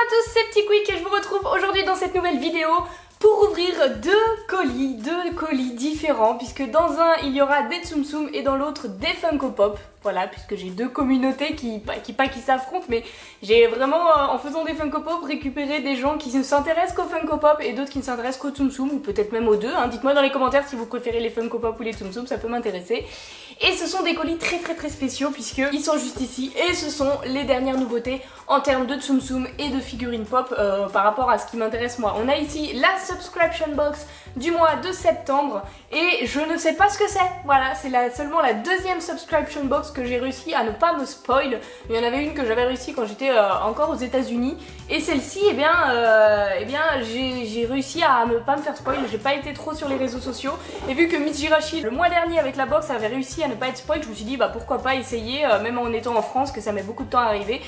tous, c'est Petit Quick et je vous retrouve aujourd'hui dans cette nouvelle vidéo pour ouvrir deux colis différents, puisque dans un il y aura des Tsum Tsum et dans l'autre des Funko Pop. Voilà, puisque j'ai deux communautés qui s'affrontent, mais j'ai vraiment, en faisant des Funko Pop, récupéré des gens qui ne s'intéressent qu'aux Funko Pop et d'autres qui ne s'intéressent qu'aux Tsum Tsum, ou peut-être même aux deux. Hein. Dites-moi dans les commentaires si vous préférez les Funko Pop ou les Tsum Tsum, ça peut m'intéresser. Et ce sont des colis très spéciaux, puisqu'ils sont juste ici, et ce sont les dernières nouveautés en termes de Tsum Tsum et de figurines pop par rapport à ce qui m'intéresse moi. On a ici la subscription box du mois de septembre, et je ne sais pas ce que c'est. Voilà, c'est seulement la deuxième subscription box que j'ai réussi à ne pas me spoil. Il y en avait une que j'avais réussi quand j'étais encore aux États-Unis, et celle-ci, eh bien j'ai réussi à ne pas me faire spoil. J'ai pas été trop sur les réseaux sociaux, et vu que Miss Jirachi le mois dernier avec la box avait réussi à ne pas être spoil, je me suis dit bah pourquoi pas essayer, même en étant en France, que ça met beaucoup de temps à arriver,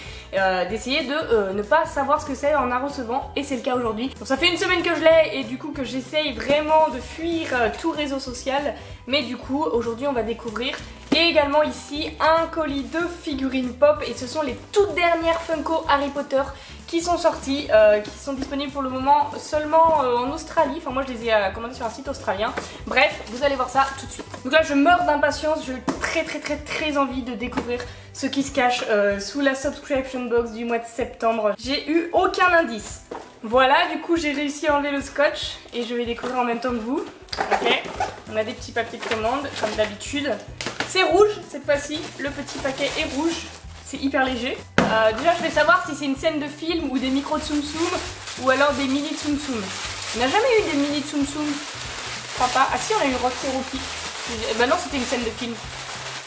d'essayer de ne pas savoir ce que c'est en la recevant, et c'est le cas aujourd'hui. Donc ça fait une semaine que je l'ai, et du coup que j'essaye vraiment de fuir tout réseau social, mais du coup aujourd'hui on va découvrir. Et également ici un colis de figurines pop, et ce sont les toutes dernières Funko Harry Potter qui sont sorties, qui sont disponibles pour le moment seulement en Australie. Enfin moi je les ai commandés sur un site australien. Bref, vous allez voir ça tout de suite. Donc là je meurs d'impatience, j'ai très envie de découvrir ce qui se cache sous la subscription box du mois de septembre. J'ai eu aucun indice. Voilà, du coup j'ai réussi à enlever le scotch et je vais découvrir en même temps que vous. Ok, on a des petits papiers de commande comme d'habitude. C'est rouge cette fois-ci, le petit paquet est rouge, c'est hyper léger. Déjà je vais savoir si c'est une scène de film ou des micro Tsum Tsum ou alors des mini Tsum Tsum. On n'a jamais eu des mini Tsum Tsum, je crois pas. Ah si, on a eu Rocky Rookie. Bah non, c'était une scène de film.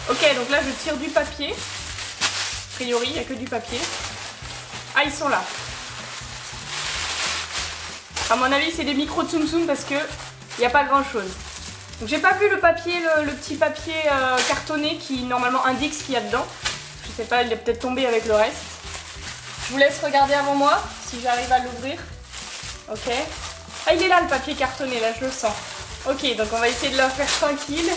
Ok, donc là je tire du papier. A priori il n'y a que du papier. Ah, ils sont là. À mon avis c'est des micro Tsum Tsum parce que il n'y a pas grand chose. Donc j'ai pas vu le papier, le petit papier cartonné qui normalement indique ce qu'il y a dedans. Je sais pas, il est peut-être tombé avec le reste. Je vous laisse regarder avant moi si j'arrive à l'ouvrir. Ok. Ah, il est là le papier cartonné, là je le sens. Ok, donc on va essayer de le faire tranquille.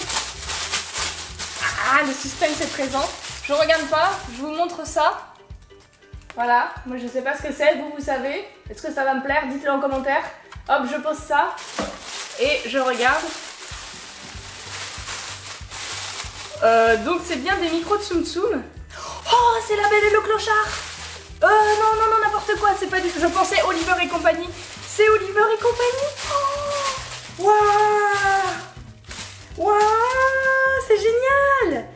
Ah, le suspense est présent. Je regarde pas, je vous montre ça. Voilà, moi je sais pas ce que c'est, vous savez. Est-ce que ça va me plaire? Dites-le en commentaire. Hop, je pose ça et je regarde. Donc c'est bien des micro Tsum Tsum. Oh, c'est La Belle et le Clochard. Non, n'importe quoi, c'est pas du tout. Je pensais Oliver et compagnie. C'est Oliver et compagnie. Oh, waouh, c'est génial.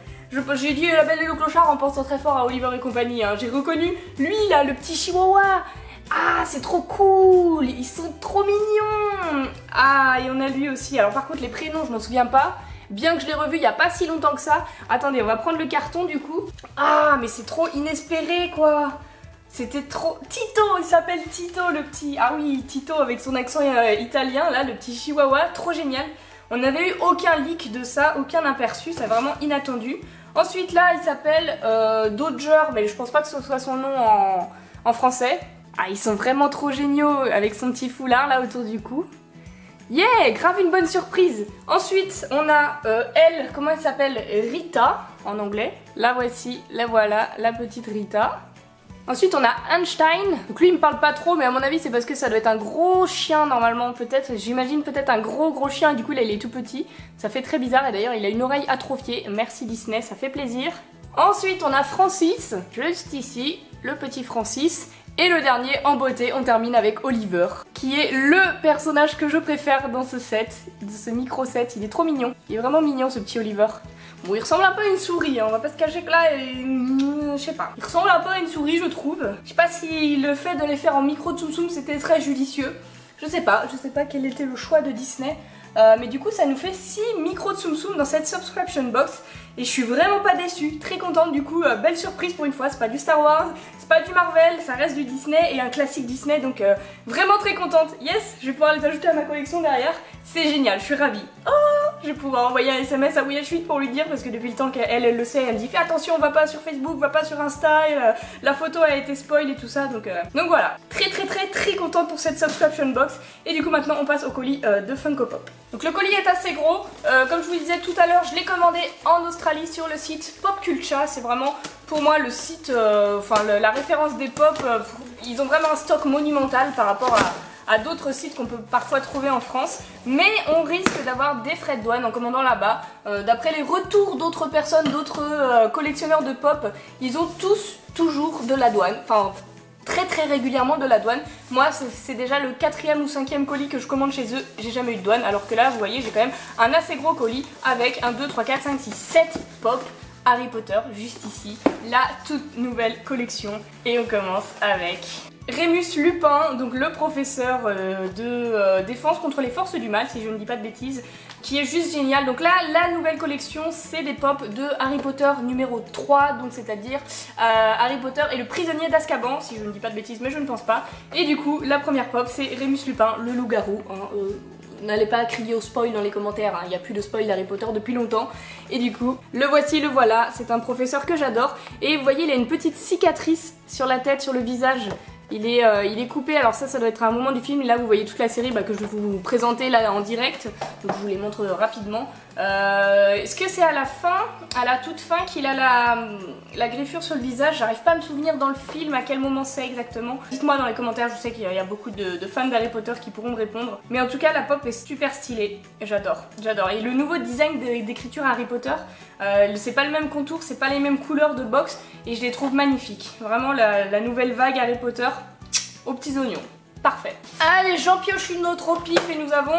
J'ai dit La Belle et le Clochard en pensant très fort à Oliver et compagnie. Hein. J'ai reconnu lui là, le petit chihuahua. Ah, c'est trop cool. Ils sont trop mignons. Ah, et on a lui aussi. Alors par contre les prénoms je m'en souviens pas. Bien que je l'ai revu il n'y a pas si longtemps que ça. Attendez, on va prendre le carton du coup. Ah, mais c'est trop inespéré quoi. C'était trop... Tito, il s'appelle Tito le petit. Ah oui, Tito avec son accent italien là, le petit chihuahua, trop génial. On n'avait eu aucun leak de ça, aucun aperçu, c'est vraiment inattendu. Ensuite là, il s'appelle Dodger, mais je pense pas que ce soit son nom en français. Ah, ils sont vraiment trop géniaux avec son petit foulard là autour du cou. Yeah, grave une bonne surprise. Ensuite, on a elle, comment elle s'appelle? Rita, en anglais. La voici, la voilà, la petite Rita. Ensuite, on a Einstein. Donc lui, il me parle pas trop, mais à mon avis, c'est parce que ça doit être un gros chien, normalement, peut-être. J'imagine peut-être un gros chien, et du coup, là, il est tout petit. Ça fait très bizarre, et d'ailleurs, il a une oreille atrophiée. Merci Disney, ça fait plaisir. Ensuite, on a Francis, juste ici, le petit Francis. Et le dernier, en beauté, on termine avec Oliver, qui est le personnage que je préfère dans ce set, de ce micro set. Il est trop mignon. Il est vraiment mignon, ce petit Oliver. Bon, il ressemble un peu à une souris, hein. On va pas se cacher que là, je sais pas. Il ressemble un peu à une souris, je trouve. Je sais pas si le fait de les faire en micro Tsum Tsum, c'était très judicieux. Je sais pas quel était le choix de Disney. Mais du coup, ça nous fait 6 micro Tsum Tsum dans cette subscription box. Et je suis vraiment pas déçue, très contente du coup, belle surprise pour une fois, c'est pas du Star Wars, c'est pas du Marvel, ça reste du Disney et un classique Disney, donc vraiment très contente. Yes, je vais pouvoir les ajouter à ma collection derrière, c'est génial, je suis ravie. Oh, je vais pouvoir envoyer un SMS à Wiyashit pour lui dire, parce que depuis le temps qu'elle le sait, elle me dit fais attention, va pas sur Facebook, va pas sur Insta, la photo a été spoil et tout ça, donc voilà. Très contente pour cette subscription box, et du coup maintenant on passe au colis de Funko Pop. Donc le colis est assez gros, comme je vous disais tout à l'heure, je l'ai commandé en Australie sur le site Pop Culture, c'est vraiment pour moi le site, enfin la référence des pop ils ont vraiment un stock monumental par rapport à d'autres sites qu'on peut parfois trouver en France, mais on risque d'avoir des frais de douane en commandant là-bas. D'après les retours d'autres personnes, d'autres collectionneurs de pop, ils ont tous toujours de la douane, enfin très régulièrement de la douane. Moi c'est déjà le 4e ou 5e colis que je commande chez eux, j'ai jamais eu de douane, alors que là vous voyez j'ai quand même un assez gros colis avec 1, 2, 3, 4, 5, 6, 7 pop Harry Potter juste ici, la toute nouvelle collection. Et on commence avec Remus Lupin, donc le professeur de défense contre les forces du mal, si je ne dis pas de bêtises, qui est juste génial. Donc là, la nouvelle collection, c'est des pop de Harry Potter numéro 3, donc c'est-à-dire Harry Potter et le prisonnier d'Azkaban, si je ne dis pas de bêtises, mais je ne pense pas. Et du coup, la première pop, c'est Remus Lupin, le loup-garou. N'allez pas crier au spoil dans les commentaires, hein. Il n'y a plus de spoil d'Harry Potter depuis longtemps. Et du coup, le voici, le voilà, c'est un professeur que j'adore. Et vous voyez, il a une petite cicatrice sur la tête, sur le visage. Il est coupé, alors ça doit être un moment du film. Là vous voyez toute la série que je vais vous présenter là en direct, donc je vous les montre rapidement. Est-ce que c'est à la fin, à la toute fin qu'il a la griffure sur le visage? J'arrive pas à me souvenir dans le film à quel moment c'est exactement. Dites-moi dans les commentaires, je sais qu'il y a beaucoup de fans d'Harry Potter qui pourront me répondre. Mais en tout cas la pop est super stylée, j'adore, j'adore. Et le nouveau design d'écriture Harry Potter, c'est pas le même contour, c'est pas les mêmes couleurs de box, et je les trouve magnifiques. Vraiment la nouvelle vague Harry Potter aux petits oignons. Parfait. Allez, j'en pioche une autre au pif et nous avons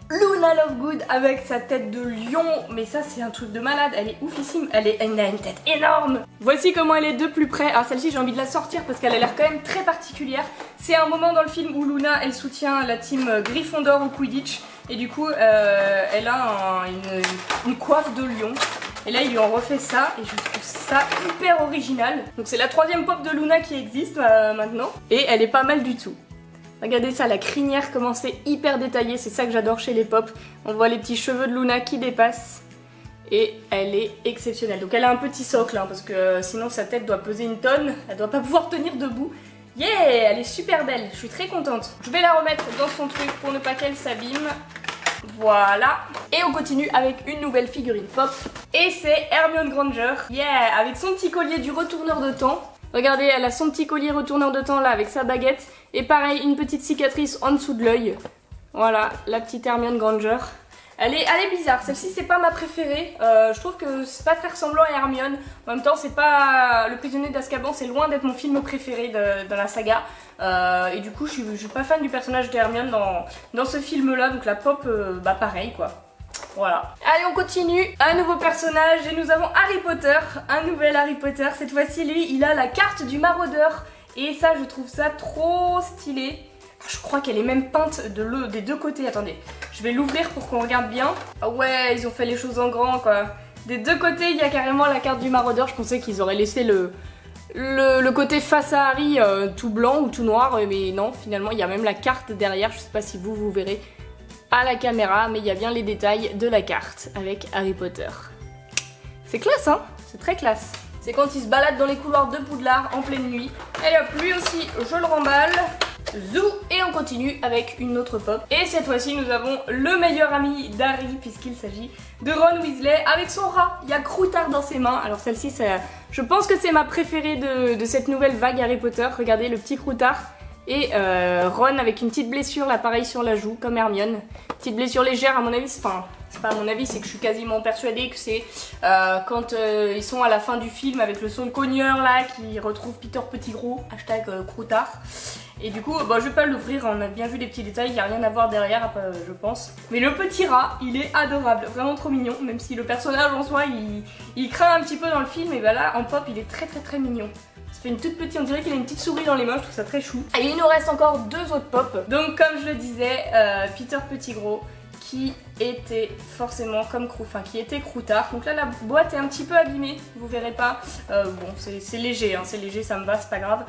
Luna Lovegood avec sa tête de lion. Mais ça c'est un truc de malade, elle est oufissime, elle a une tête énorme. Voici comment elle est de plus près. Alors celle-ci j'ai envie de la sortir parce qu'elle a l'air quand même très particulière. C'est un moment dans le film où Luna elle soutient la team Gryffondor au Quidditch. Et du coup elle a une coiffe de lion. Et là ils lui ont refait ça et je trouve ça hyper original. Donc c'est la 3e pop de Luna qui existe maintenant. Et elle est pas mal du tout. Regardez ça, la crinière comment c'est hyper détaillé, c'est ça que j'adore chez les pop. On voit les petits cheveux de Luna qui dépassent. Et elle est exceptionnelle. Donc elle a un petit socle hein, parce que sinon sa tête doit peser une tonne. Elle doit pas pouvoir tenir debout. Yeah, elle est super belle, je suis très contente. Je vais la remettre dans son truc pour ne pas qu'elle s'abîme. Voilà. Et on continue avec une nouvelle figurine pop. Et c'est Hermione Granger. Yeah, avec son petit collier du retourneur de temps. Regardez, elle a son petit collier retourneur de temps là avec sa baguette. Et pareil, une petite cicatrice en dessous de l'œil. Voilà, la petite Hermione Granger. Elle est bizarre, celle-ci c'est pas ma préférée. Je trouve que c'est pas très ressemblant à Hermione. En même temps, c'est pas le prisonnier d'Azkaban, c'est loin d'être mon film préféré dans la saga. Et du coup, je suis pas fan du personnage de Hermione dans ce film-là. Donc la pop, pareil quoi. Voilà. Allez, on continue. Un nouveau personnage et nous avons Harry Potter. Un nouvel Harry Potter. Cette fois-ci, lui, il a la carte du maraudeur. Et ça, je trouve ça trop stylé. Je crois qu'elle est même peinte des deux côtés. Attendez, je vais l'ouvrir pour qu'on regarde bien. Ah ouais, ils ont fait les choses en grand quoi. Des deux côtés, il y a carrément la carte du maraudeur. Je pensais qu'ils auraient laissé le côté face à Harry tout blanc ou tout noir. Mais non, finalement, il y a même la carte derrière. Je sais pas si vous verrez à la caméra, mais il y a bien les détails de la carte avec Harry Potter. C'est classe hein, c'est très classe. C'est quand il se balade dans les couloirs de Poudlard en pleine nuit. Et hop, lui aussi, je le remballe. Zou. Et on continue avec une autre pop. Et cette fois-ci, nous avons le meilleur ami d'Harry, puisqu'il s'agit de Ron Weasley avec son rat. Il y a Croutard dans ses mains. Alors celle-ci, je pense que c'est ma préférée de cette nouvelle vague Harry Potter. Regardez le petit Croutard. Et Ron avec une petite blessure là pareil sur la joue comme Hermione. Petite blessure légère à mon avis, enfin c'est pas à mon avis, c'est que je suis quasiment persuadée que c'est quand ils sont à la fin du film avec le son de cogneur là qui retrouve Peter Pettigrew, hashtag Croutard. Et du coup je vais pas l'ouvrir, on a bien vu les petits détails, il n'y a rien à voir derrière je pense. Mais le petit rat il est adorable, vraiment trop mignon, même si le personnage en soi il craint un petit peu dans le film, et là en pop il est très mignon. Ça fait une toute petite, on dirait qu'il a une petite souris dans les mains, je trouve ça très chou. Et il nous reste encore deux autres pop. Donc comme je le disais, Peter Pettigrew qui était forcément comme qui était Croutard. Donc là la boîte est un petit peu abîmée, vous verrez pas. Bon c'est léger, hein, c'est léger, ça me va, c'est pas grave.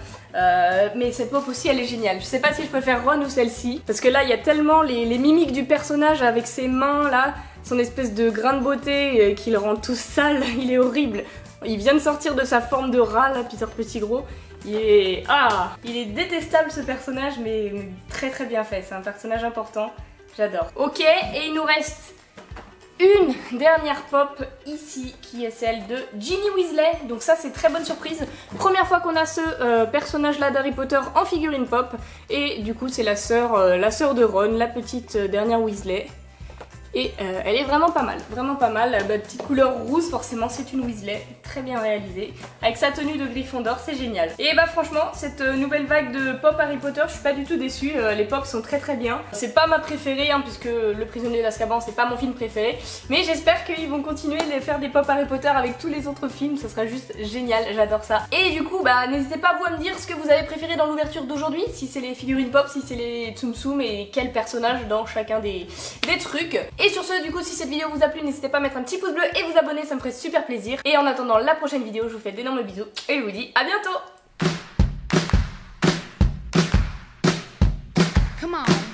Mais cette pop aussi elle est géniale. Je sais pas si je préfère Ron ou celle-ci, parce que là il y a tellement les mimiques du personnage avec ses mains là, son espèce de grain de beauté qui le rend tout sale, il est horrible. Il vient de sortir de sa forme de rat là, Peter Pettigrew. Il est détestable ce personnage, mais très bien fait. C'est un personnage important. J'adore. Ok, et il nous reste une dernière pop ici qui est celle de Ginny Weasley. Donc ça c'est très bonne surprise. Première fois qu'on a ce personnage là d'Harry Potter en figurine pop. Et du coup c'est la sœur de Ron, la petite dernière Weasley. Et elle est vraiment pas mal, vraiment pas mal. La petite couleur rousse, forcément c'est une Weasley, très bien réalisée. Avec sa tenue de Gryffondor, c'est génial. Et bah franchement, cette nouvelle vague de pop Harry Potter, je suis pas du tout déçue. Les pops sont très bien. C'est pas ma préférée, hein, puisque Le Prisonnier d'Azkaban c'est pas mon film préféré. Mais j'espère qu'ils vont continuer de faire des pop Harry Potter avec tous les autres films, ça sera juste génial, j'adore ça. Et du coup, bah n'hésitez pas vous à me dire ce que vous avez préféré dans l'ouverture d'aujourd'hui, si c'est les figurines pop, si c'est les Tsum Tsum et quel personnage dans chacun des trucs. Et sur ce, du coup, si cette vidéo vous a plu, n'hésitez pas à mettre un petit pouce bleu et vous abonner, ça me ferait super plaisir. Et en attendant la prochaine vidéo, je vous fais d'énormes bisous et je vous dis à bientôt. Come on.